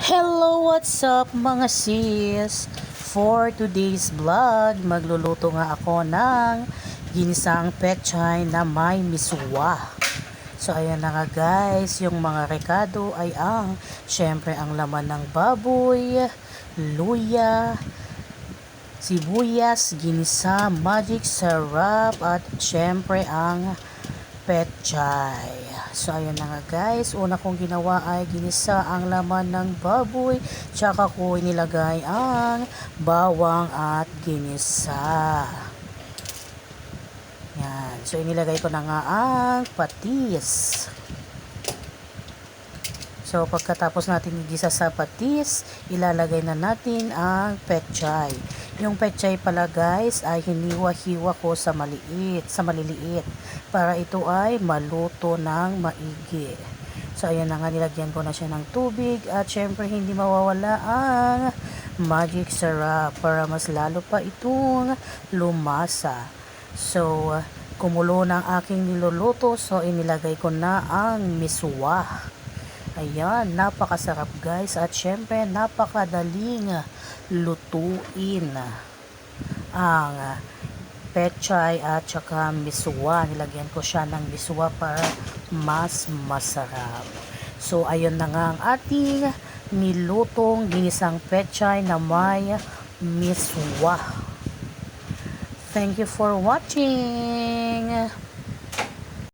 Hello, what's up mga sis? For today's vlog, magluluto nga ako ng ginisang pechay na may miswa. So ayan na nga guys, yung mga rekado ay syempre ang laman ng baboy, luya, sibuyas, ginisa, magic sarap at syempre ang pechay. So ayan na nga guys, una kong ginawa ay ginisa ang laman ng baboy, tsaka ko inilagay ang bawang at ginisa. Yan, so inilagay ko na nga ang patis. So pagkatapos natin igisa sa patis, ilalagay na natin ang pechay. Yung pechay pala guys ay hiniwa-hiwa ko sa maliliit para ito ay maluto ng maigi. So ayan na nga, nilagyan ko na siya ng tubig at syempre hindi mawawala ang magic sarap para mas lalo pa itong lumasa. So kumulo na ang aking niluluto, so inilagay ko na ang miswa. Ayan, napakasarap guys at syempre napakadaling lutuin ang pechay at saka miswa. Nilagyan ko siya ng miswa para mas masarap. So ayun na nga ang ating nilutong ginisang pechay na may miswa. Thank you for watching.